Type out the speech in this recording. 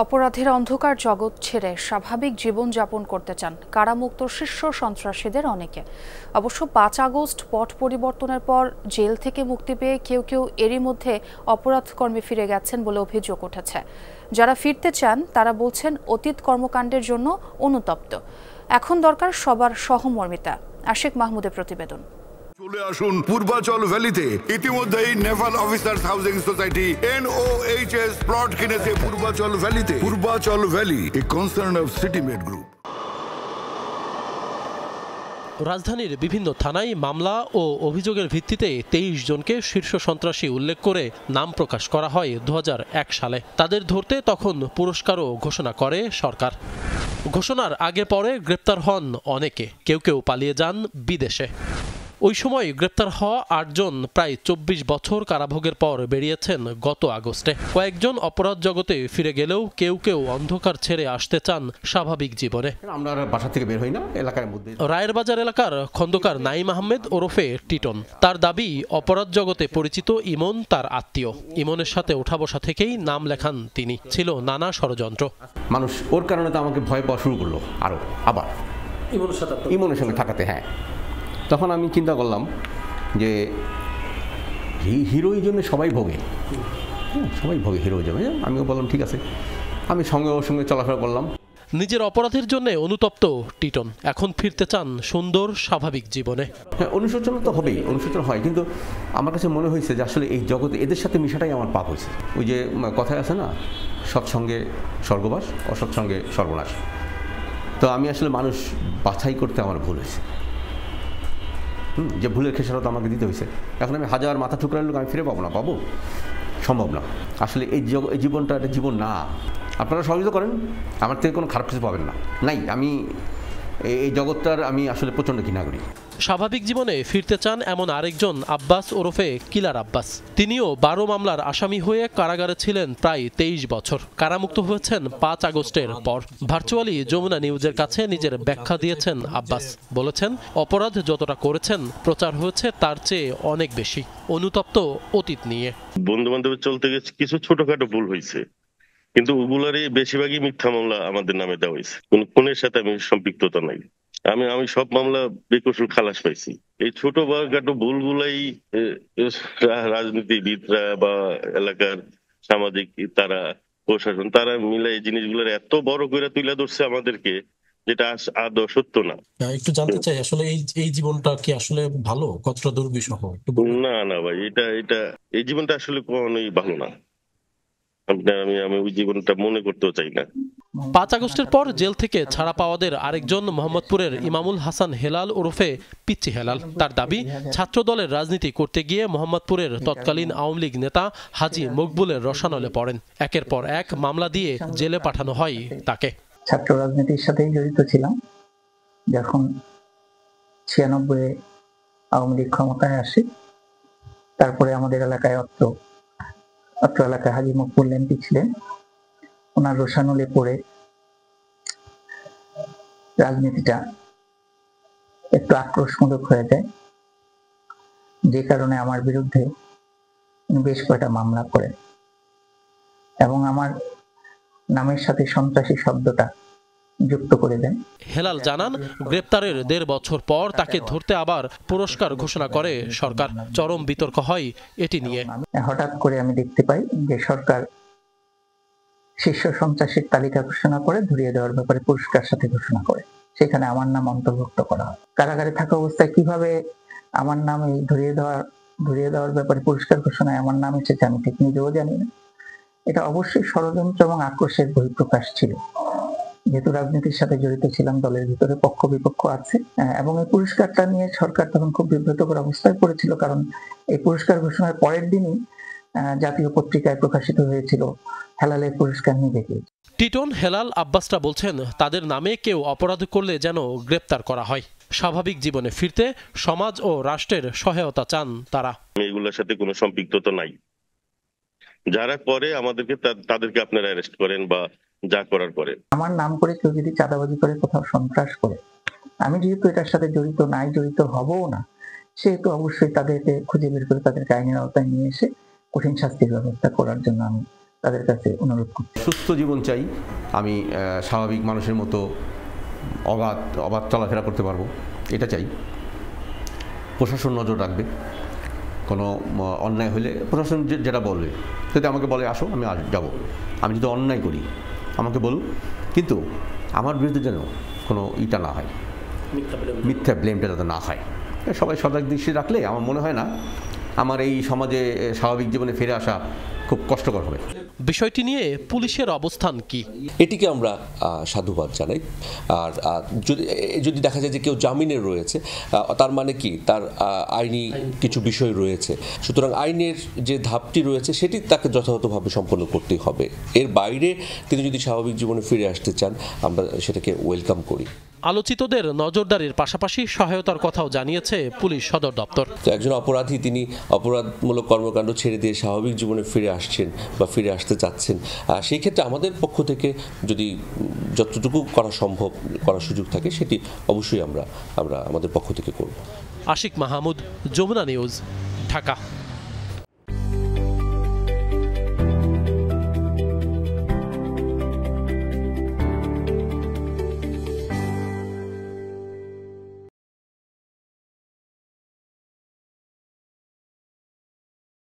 অপরাধের অন্ধকার জগৎ ছেড়ে স্বাভাবিক জীবন যাপন করতে চান কারামুক্ত শীর্ষ সন্ত্রাসীদের অনেকে। অবশ্য ৫ আগস্ট পট পরিবর্তনের পর জেল থেকে মুক্তি পেয়ে কেউ কেউ এরই মধ্যে অপরাধ কর্মে ফিরে গেছেন বলে অভিযোগ উঠেছে। যারা ফিরতে চান তারা বলছেন অতীত কর্মকাণ্ডের জন্য অনুতপ্ত। এখন দরকার সবার সহমর্মিতা। আশিক মাহমুদের প্রতিবেদন। চলে আসুন পূর্বাচল ভ্যালিতে। ইতিমধ্যেই Naval Officers Housing Society NOHS plot কিনেছে পূর্বাচল ভ্যালিতে। Purbachal valley, a concern of City Made Group. রাজধানীর বিভিন্ন থানায় মামলা ও অভিযোগের ভিত্তিতে 23 জনকে শীর্ষ সন্ত্রাসী উল্লেখ করে নাম প্রকাশ করা হয় 2001 সালে। তাদের ধরতে তখন পুরস্কারও ঘোষণা করে সরকার। ঘোষণার আগে পরে গ্রেপ্তার হন অনেকে, কেউ কেউ পালিয়ে যান বিদেশে। ওই সময় গ্রেপ্তার হওয়া 8 জন প্রায় 24 বছর কারাভোগের পর বেরিয়েছেন গত আগস্টে। কয়েকজন অপরাধ জগতে ফিরে গেলেও কেউ কেউ অন্ধকার ছেড়ে আসতে চান স্বাভাবিক জীবনে। আমরা বাসা থেকে বের হই না, এলাকার মধ্যে। রায়ের বাজার এলাকার খন্দকার নাঈম আহমেদ ওরফে টিটন। তার দাবি, অপরাধ জগতে পরিচিত ইমন তার আত্মীয়। ইমনের সাথে ওঠা বসা থেকেই নাম লেখান তিনি। ছিল নানা ষড়যন্ত্র। মানুষ ওর কারণে তো আমাকে ভয় পাওয়া শুরু করলো আরো, আবার ইমনের সঙ্গে থাকাতে। হ্যাঁ, তখন আমি চিন্তা করলাম যে হিরোইজমে সবাই ভোগে, সবাই ভোগে হিরোইজমে। আমিও বললাম ঠিক আছে, আমি ওর সঙ্গে চলাফেরা করলাম। নিজের অপরাধের জন্য অনুতপ্ত টিটন এখন ফিরতে চান সুন্দর স্বাভাবিক জীবনে। হ্যাঁ, অনুশোচনা তো হবেই, অনুশোচনা হয়, কিন্তু আমার কাছে মনে হয়েছে যে আসলে এই জগতে এদের সাথে মিশাটাই আমার পাপ হয়েছে। ওই যে কথায় আছে না, সৎসঙ্গে স্বর্গবাস, অসৎসঙ্গে সর্বনাশ। তো আমি আসলে মানুষ বাছাই করতে আমার ভুল হয়েছে। যে ভুলের খেসারত আমাকে দিতে হয়েছে। এখন আমি হাজার মাথা ঠুকরার লোক আমি ফিরে পাবো না, পাবো? সম্ভব না। আসলে এই জীবনটা একটা জীবন না। আপনারা সহযোগিতা করেন, আমার থেকে কোনো খারাপ কিছু পাবেন না। নাই, আমি এই জগৎটার আমি আসলে প্রচণ্ড ঘৃণা করি। স্বাভাবিক জীবনে ফিরতে চান এমন আরেকজন আব্বাস ওরফে কিলার আব্বাস। তিনিও 12 মামলার আসামি হয়ে কারাগারে ছিলেন প্রায় 23 বছর। কারামুক্ত হয়েছেন 5 আগস্টের পর। ভার্চুয়ালি যমুনা নিউজের কাছে নিজের ব্যাখ্যা দিয়েছেন আব্বাস। বলেছেন, অপরাধ যতটা করেছেন প্রচার হয়েছে তার চেয়ে অনেক বেশি। অনুতপ্ত অতীত নিয়ে। বন্ধু বান্ধবের চলতে গেছে, কিছু ছোটখাটো ভুল হয়েছে, কিন্তু ওগুলারই বেশিরভাগই মিথ্যা মামলা আমাদের নামে দেওয়া হয়েছে। কোন খুনের সাথে আমি সম্পৃক্ততা নাই। আমি সব মামলা বেকসুর খালাস পাইছি। এই ছোট খাটো ভুলগুলাই রাজনীতিবিদরা বা এলাকার সামাজিক তারা, প্রশাসন, তারা মিলে এই জিনিসগুলোর এত বড় করে তুলে ধরছে আমাদেরকে, যেটা আদৌ সত্য না। একটু জানতে চাই, আসলে এই জীবনটা কি আসলে ভালো, কতটা দুর্বিষহ? না ভাই, এই জীবনটা আসলে কখনোই ভালো না। আমি ওই জীবনটা মনে করতেও চাই না। 5 আগস্টের পর জেল থেকে ছাড়া পাওয়াদের আরেকজন মোহাম্মদপুরের ইমামুল হাসান হেলাল ওরফে পিচ্চি হেলাল। তার দাবি, ছাত্র দলের রাজনীতি করতে গিয়ে মোহাম্মদপুরের তৎকালীন আওয়ামী লীগ নেতা হাজী মকবুলের রসানলে পড়েন। একের পর এক মামলা দিয়ে জেলে পাঠানো হয় তাকে। ছাত্র রাজনীতির সাথে জড়িত ছিলাম। যখন 96-এ আওয়ামী লীগ ক্ষমতায় আসে, তারপরে আমাদের এলাকায় অত্র এলাকায় হাজী মকবুল এমপি ছিলেন। ওনার রোশানলে পড়ে রাজনীতিটা একটু আক্রোশমূলক হয়ে যায়, যে কারণে আমার বিরুদ্ধে বেশ কয়েকটা মামলা করেন এবং আমার নামের সাথে সন্ত্রাসী শব্দটা যুক্ত করে দেন। হেলাল জানান, গ্রেপ্তারের 1.5 বছর পর তাকে ধরতে আবার পুরস্কার ঘোষণা করে সরকার। চরম বিতর্ক হয় এটি নিয়ে। হঠাৎ করে আমি দেখতে পাই যে সরকার শীর্ষ সন্ত্রাসীর তালিকা ঘোষণা করে ধরিয়ে দেওয়ার ব্যাপারে পুরস্কার সাথে ঘোষণা করে, সেখানে আমার নাম অন্তর্ভুক্ত করা হয়। কারাগারে থাকা অবস্থায় কিভাবে আমার নাম এই ধরিয়ে দেওয়ার ব্যাপারে পুরস্কার ঘোষণায় আমার নাম এসেছে আমি ঠিক নিজেও জানি না। এটা অবশ্যই ষড়যন্ত্র এবং আক্রোশের বহিঃপ্রকাশ ছিল। যেহেতু রাজনীতির সাথে জড়িত ছিলাম, দলের ভিতরে পক্ষ বিপক্ষ আছে, এবং এই পুরস্কারটা নিয়ে সরকার তখন খুব বিব্রতকর অবস্থায় পড়েছিল, কারণ এই পুরস্কার ঘোষণার পরের দিনই জাতীয় পত্রিকায় প্রকাশিত হয়েছিল হেলালের পুরস্কার নিবে কে। টিটন, হেলাল, আব্বাসরা বলছেন, তাদের নামে কেউ অপরাধ করলে যেন গ্রেপ্তার করা হয়। স্বাভাবিক জীবনে ফিরতে সমাজ ও রাষ্ট্রের সহায়তা চান তারা। এগুলোর সাথে কোনো সম্পৃক্ততা নাই। যারা করে আমাদেরকে, তাদেরকে আপনারা অ্যারেস্ট করেন বা যা করার করেন। আমার নাম করে কেউ যদি চাঁদাবাজি করে, কোথাও সন্ত্রাস করে, আমি যেহেতু এটার সাথে জড়িত নাই, জড়িত হবও না, সেহেতু অবশ্যই তাদেরকে খুঁজে বের করে তাদেরকে আইনের আওতায় নিয়ে এসে কঠিন শাস্তির ব্যবস্থা করার জন্য আমি তাদের কাছে অনুরোধ করছি। সুস্থ জীবন চাই, আমি স্বাভাবিক মানুষের মতো অবাধ চলাফেরা করতে পারবো, এটা চাই। প্রশাসন নজর রাখবে, কোনো অন্যায় হলে প্রশাসন যেটা বলবে, যদি আমাকে বলে আসো আমি যাব, আমি যদি অন্যায় করি আমাকে বলুন, কিন্তু আমার বিরুদ্ধে যেন কোনো ইটা না হয়, মিথ্যা ব্লেমটা যাতে না হয়। সবাই সজাগ দৃষ্টি রাখলে আমার মনে হয় না আমার এই সমাজে স্বাভাবিক জীবনে ফিরে আসা খুব কষ্টকর হবে। বিষয়টি নিয়ে পুলিশের অবস্থান কি? এটিকে আমরা সাধুবাদ জানাই। আর যদি দেখা যায় যে কেউ জামিনে রয়েছে, তার মানে কি তার আইনি কিছু বিষয় রয়েছে, সুতরাং আইনের যে ধাপটি রয়েছে সেটি তাকে যথাযথভাবে সম্পন্ন করতেই হবে। এর বাইরে তিনি যদি স্বাভাবিক জীবনে ফিরে আসতে চান, আমরা সেটাকে ওয়েলকাম করি। আলোচিতদের নজরদারির পাশাপাশি সহায়তার কথাও জানিয়েছে পুলিশ সদর দপ্তর। একজন অপরাধী তিনি অপরাধমূলক কর্মকাণ্ড ছেড়ে দিয়ে স্বাভাবিক জীবনে ফিরে আসছেন বা ফিরে আসতে চাচ্ছেন, সেই ক্ষেত্রে আমাদের পক্ষ থেকে যদি যতটুকু করা সম্ভব করার সুযোগ থাকে সেটি অবশ্যই আমরা আমাদের পক্ষ থেকে করব। আশিক মাহমুদ, যমুনা নিউজ, ঢাকা।